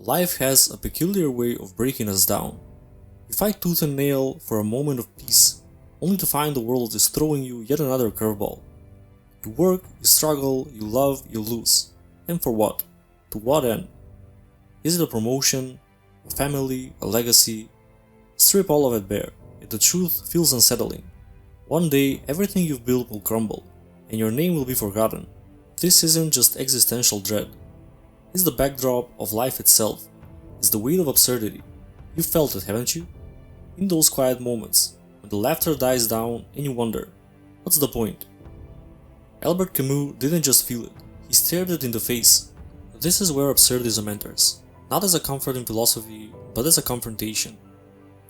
Life has a peculiar way of breaking us down. You fight tooth and nail for a moment of peace, only to find the world is throwing you yet another curveball. You work, you struggle, you love, you lose. And for what? To what end? Is it a promotion, a family, a legacy? Strip all of it bare, yet the truth feels unsettling. One day, everything you've built will crumble, and your name will be forgotten. This isn't just existential dread. It's the backdrop of life itself. It's the weight of absurdity. You've felt it, haven't you? In those quiet moments, when the laughter dies down and you wonder, what's the point? Albert Camus didn't just feel it, he stared it in the face. This is where absurdism enters, not as a comfort in philosophy, but as a confrontation.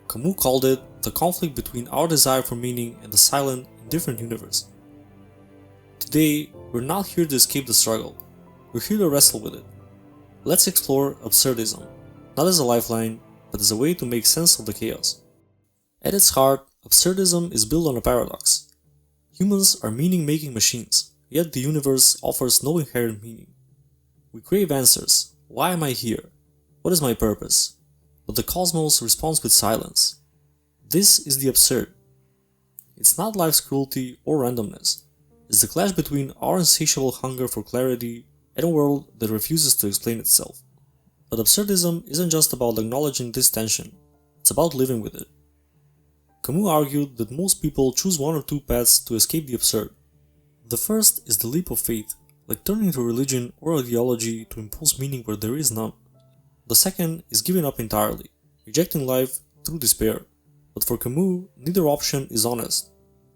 Camus called it the conflict between our desire for meaning and the silent, indifferent universe. Today, we're not here to escape the struggle, we're here to wrestle with it. Let's explore absurdism, not as a lifeline, but as a way to make sense of the chaos. At its heart, absurdism is built on a paradox. Humans are meaning-making machines, yet the universe offers no inherent meaning. We crave answers. Why am I here? What is my purpose? But the cosmos responds with silence. This is the absurd. It's not life's cruelty or randomness. It's the clash between our insatiable hunger for clarity and a world that refuses to explain itself. But absurdism isn't just about acknowledging this tension, it's about living with it. Camus argued that most people choose one or two paths to escape the absurd. The first is the leap of faith, like turning to religion or ideology to impose meaning where there is none. The second is giving up entirely, rejecting life through despair. But for Camus, neither option is honest.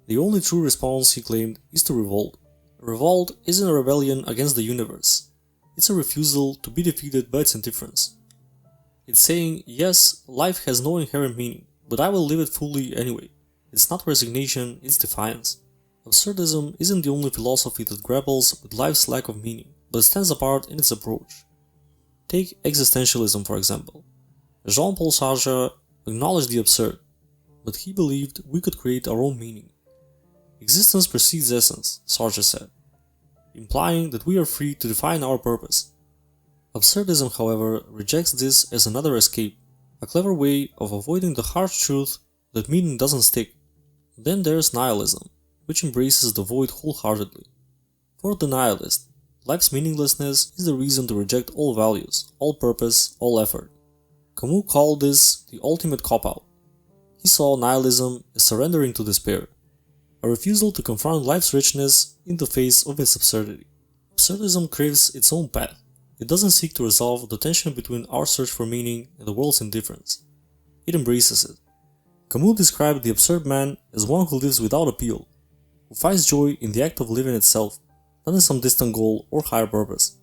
The only true response, he claimed, is to revolt. A revolt isn't a rebellion against the universe. It's a refusal to be defeated by its indifference. It's saying, yes, life has no inherent meaning, but I will live it fully anyway. It's not resignation, it's defiance. Absurdism isn't the only philosophy that grapples with life's lack of meaning, but stands apart in its approach. Take Existentialism for example. Jean-Paul Sartre acknowledged the absurd, but he believed we could create our own meaning. Existence precedes essence, Sartre said, implying that we are free to define our purpose. Absurdism, however, rejects this as another escape, a clever way of avoiding the harsh truth that meaning doesn't stick. Then there's nihilism, which embraces the void wholeheartedly. For the nihilist, life's meaninglessness is the reason to reject all values, all purpose, all effort. Camus called this the ultimate cop-out. He saw nihilism as surrendering to despair, a refusal to confront life's richness in the face of its absurdity. Absurdism craves its own path. It doesn't seek to resolve the tension between our search for meaning and the world's indifference. It embraces it. Camus described the absurd man as one who lives without appeal, who finds joy in the act of living itself, not in some distant goal or higher purpose.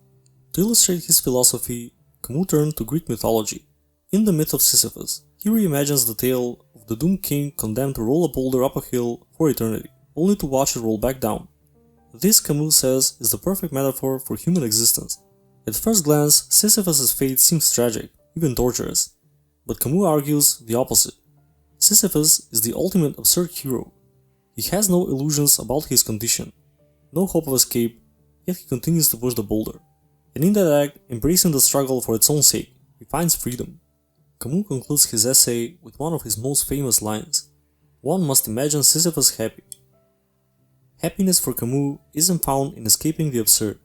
To illustrate his philosophy, Camus turned to Greek mythology. In the myth of Sisyphus, he reimagines the tale of the doomed king condemned to roll a boulder up a hill for eternity, only to watch it roll back down. This, Camus says, is the perfect metaphor for human existence. At first glance, Sisyphus' fate seems tragic, even torturous, but Camus argues the opposite. Sisyphus is the ultimate absurd hero. He has no illusions about his condition, no hope of escape, yet he continues to push the boulder. And in that act, embracing the struggle for its own sake, he finds freedom. Camus concludes his essay with one of his most famous lines: "One must imagine Sisyphus happy." Happiness for Camus isn't found in escaping the absurd,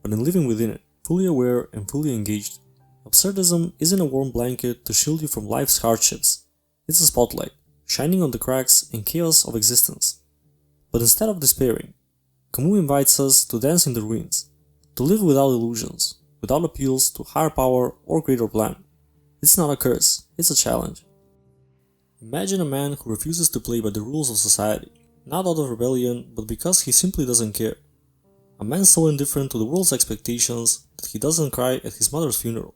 but in living within it, fully aware and fully engaged. Absurdism isn't a warm blanket to shield you from life's hardships. It's a spotlight, shining on the cracks and chaos of existence. But instead of despairing, Camus invites us to dance in the ruins, to live without illusions, without appeals to higher power or greater plan. It's not a curse, it's a challenge. Imagine a man who refuses to play by the rules of society, not out of rebellion, but because he simply doesn't care. A man so indifferent to the world's expectations that he doesn't cry at his mother's funeral,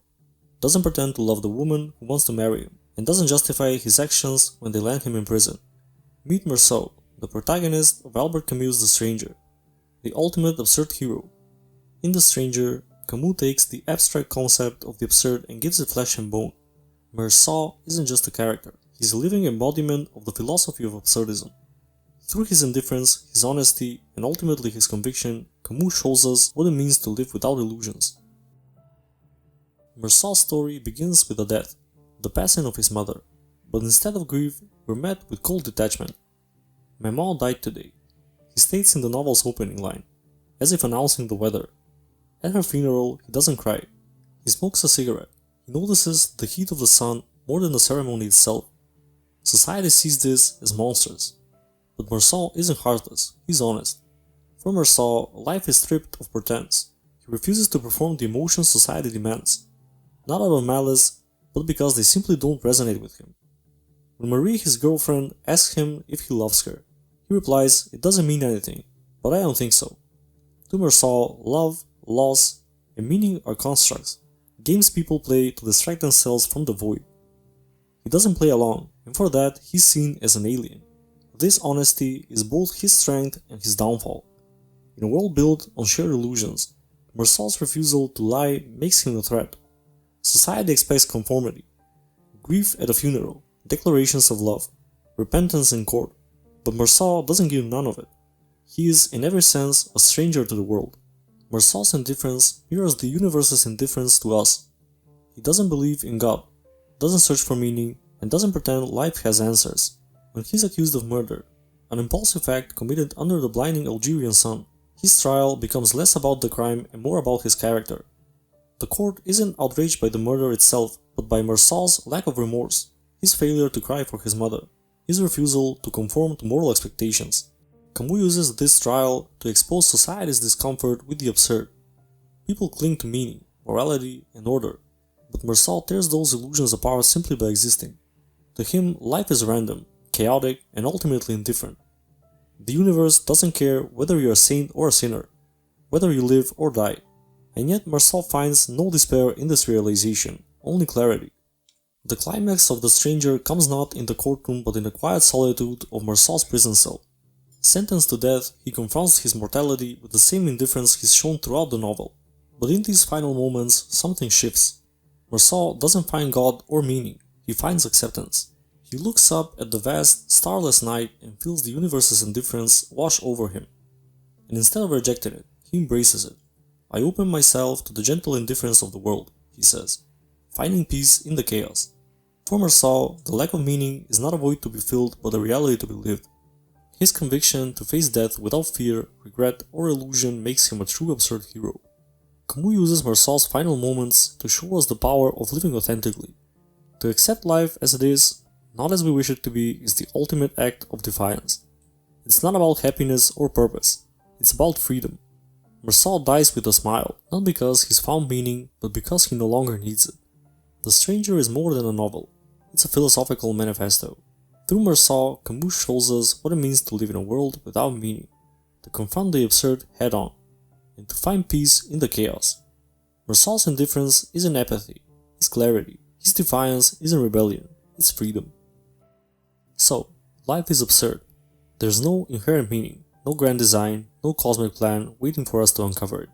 doesn't pretend to love the woman who wants to marry him, and doesn't justify his actions when they land him in prison. Meet Marceau, the protagonist of Albert Camus' The Stranger, the ultimate absurd hero. In The Stranger, Camus takes the abstract concept of the absurd and gives it flesh and bone. Marceau isn't just a character, he's a living embodiment of the philosophy of absurdism. Through his indifference, his honesty, and ultimately his conviction, Camus shows us what it means to live without illusions. Marsal's story begins with the death, the passing of his mother, but instead of grief, we're met with cold detachment. "My mom died today," he states in the novel's opening line, as if announcing the weather. At her funeral, he doesn't cry. He smokes a cigarette. He notices the heat of the sun more than the ceremony itself. Society sees this as monsters. But Marsal isn't heartless, he's honest. For Marsal, life is stripped of pretense. He refuses to perform the emotions society demands, not out of malice, but because they simply don't resonate with him. When Marie, his girlfriend, asks him if he loves her, he replies, "It doesn't mean anything, but I don't think so." To Marsal, love, loss, and meaning are constructs, games people play to distract themselves from the void. He doesn't play along, and for that he's seen as an alien. This honesty is both his strength and his downfall. In a world built on shared illusions, Marsal's refusal to lie makes him a threat. Society expects conformity, grief at a funeral, declarations of love, repentance in court, but Marsal doesn't give none of it. He is, in every sense, a stranger to the world. Marsal's indifference mirrors the universe's indifference to us. He doesn't believe in God, doesn't search for meaning, and doesn't pretend life has answers. When he's accused of murder, an impulsive act committed under the blinding Algerian sun, his trial becomes less about the crime and more about his character. The court isn't outraged by the murder itself, but by Marsal's lack of remorse, his failure to cry for his mother, his refusal to conform to moral expectations. Camus uses this trial to expose society's discomfort with the absurd. People cling to meaning, morality, and order, but Marsal tears those illusions apart simply by existing. To him, life is random, chaotic, and ultimately indifferent. The universe doesn't care whether you're a saint or a sinner, whether you live or die, and yet Marsal finds no despair in this realization, only clarity. The climax of The Stranger comes not in the courtroom but in the quiet solitude of Marsal's prison cell. Sentenced to death, he confronts his mortality with the same indifference he's shown throughout the novel. But in these final moments, something shifts. Marsal doesn't find God or meaning, he finds acceptance. He looks up at the vast, starless night and feels the universe's indifference wash over him. And instead of rejecting it, he embraces it. "I open myself to the gentle indifference of the world," he says, finding peace in the chaos. For Marsal, the lack of meaning is not a void to be filled but a reality to be lived. His conviction to face death without fear, regret, or illusion makes him a true absurd hero. Camus uses Marsal's final moments to show us the power of living authentically. To accept life as it is, not as we wish it to be, is the ultimate act of defiance. It's not about happiness or purpose, it's about freedom. Marsal dies with a smile, not because he's found meaning, but because he no longer needs it. The Stranger is more than a novel, it's a philosophical manifesto. Through Marsal, Camus shows us what it means to live in a world without meaning, to confront the absurd head-on, and to find peace in the chaos. Marsal's indifference isn't apathy, it's clarity. His defiance isn't rebellion, it's freedom. So, life is absurd. There's no inherent meaning, no grand design, no cosmic plan waiting for us to uncover it.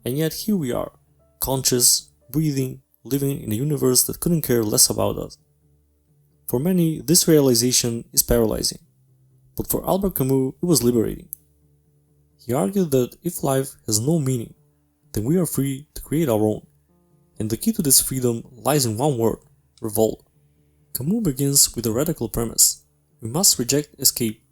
And yet here we are, conscious, breathing, living in a universe that couldn't care less about us. For many, this realization is paralyzing, but for Albert Camus, it was liberating. He argued that if life has no meaning, then we are free to create our own, and the key to this freedom lies in one word: revolt. Camus begins with a radical premise: we must reject escape.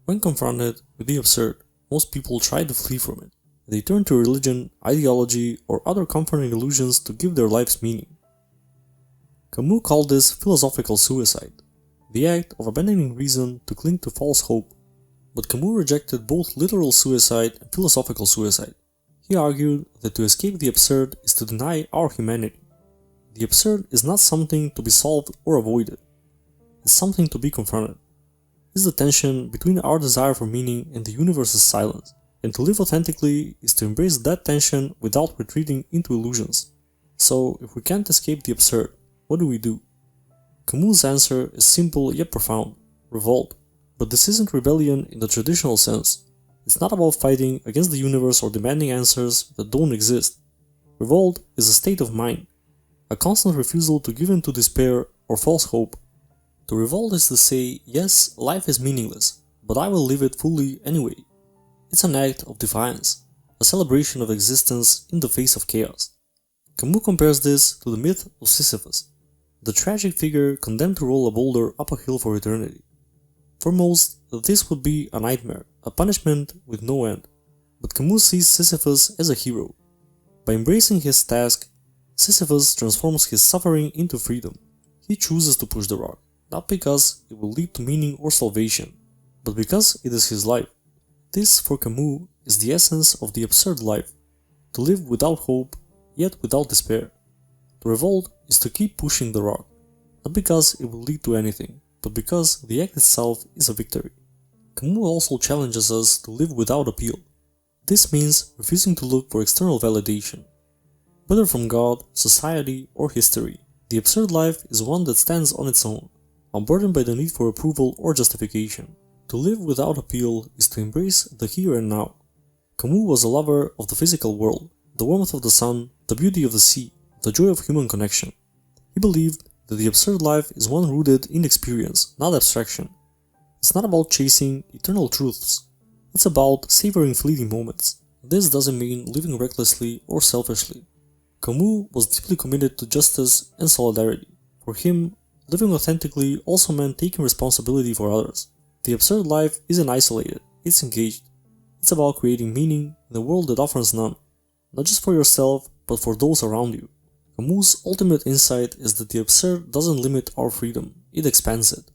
When confronted with the absurd, most people try to flee from it. They turn to religion, ideology, or other comforting illusions to give their lives meaning. Camus called this philosophical suicide, the act of abandoning reason to cling to false hope. But Camus rejected both literal suicide and philosophical suicide. He argued that to escape the absurd is to deny our humanity. The absurd is not something to be solved or avoided. It's something to be confronted. It's the tension between our desire for meaning and the universe's silence. And to live authentically is to embrace that tension without retreating into illusions. So, if we can't escape the absurd, what do? Camus' answer is simple yet profound: revolt. But this isn't rebellion in the traditional sense. It's not about fighting against the universe or demanding answers that don't exist. Revolt is a state of mind, a constant refusal to give in to despair or false hope. To revolt is to say, yes, life is meaningless, but I will live it fully anyway. It's an act of defiance, a celebration of existence in the face of chaos. Camus compares this to the myth of Sisyphus, the tragic figure condemned to roll a boulder up a hill for eternity. For most, this would be a nightmare, a punishment with no end, but Camus sees Sisyphus as a hero. By embracing his task, Sisyphus transforms his suffering into freedom. He chooses to push the rock, not because it will lead to meaning or salvation, but because it is his life. This, for Camus, is the essence of the absurd life: to live without hope, yet without despair. To revolt is to keep pushing the rock, not because it will lead to anything, but because the act itself is a victory. Camus also challenges us to live without appeal. This means refusing to look for external validation, whether from God, society, or history. The absurd life is one that stands on its own, unburdened by the need for approval or justification. To live without appeal is to embrace the here and now. Camus was a lover of the physical world, the warmth of the sun, the beauty of the sea, the joy of human connection. He believed that the absurd life is one rooted in experience, not abstraction. It's not about chasing eternal truths. It's about savoring fleeting moments. This doesn't mean living recklessly or selfishly. Camus was deeply committed to justice and solidarity. For him, living authentically also meant taking responsibility for others. The absurd life isn't isolated, it's engaged. It's about creating meaning in a world that offers none, not just for yourself, but for those around you. Camus' ultimate insight is that the absurd doesn't limit our freedom, it expands it.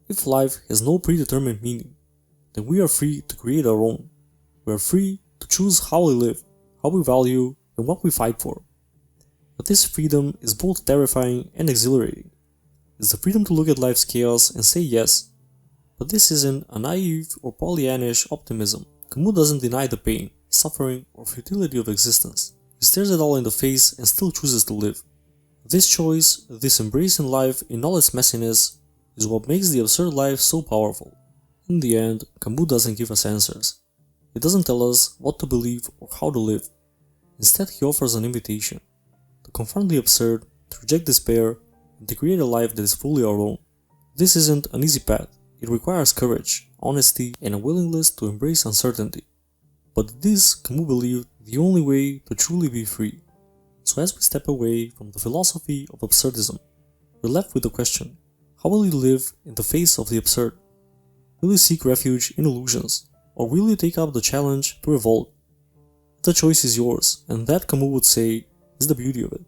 If life has no predetermined meaning, then we are free to create our own. We are free to choose how we live, how we value, and what we fight for. But this freedom is both terrifying and exhilarating. It's the freedom to look at life's chaos and say yes. But this isn't a naive or Pollyannish optimism. Camus doesn't deny the pain, suffering, or futility of existence. He stares it all in the face and still chooses to live. This choice, this embrace in life in all its messiness, is what makes the absurd life so powerful. In the end, Camus doesn't give us answers. He doesn't tell us what to believe or how to live. Instead, he offers an invitation to confront the absurd, to reject despair, and to create a life that is fully our own. This isn't an easy path. It requires courage, honesty, and a willingness to embrace uncertainty. But this, Camus believed, the only way to truly be free. So as we step away from the philosophy of absurdism, we're left with the question: how will you live in the face of the absurd? Will you seek refuge in illusions, or will you take up the challenge to revolt? The choice is yours, and that, Camus would say, is the beauty of it.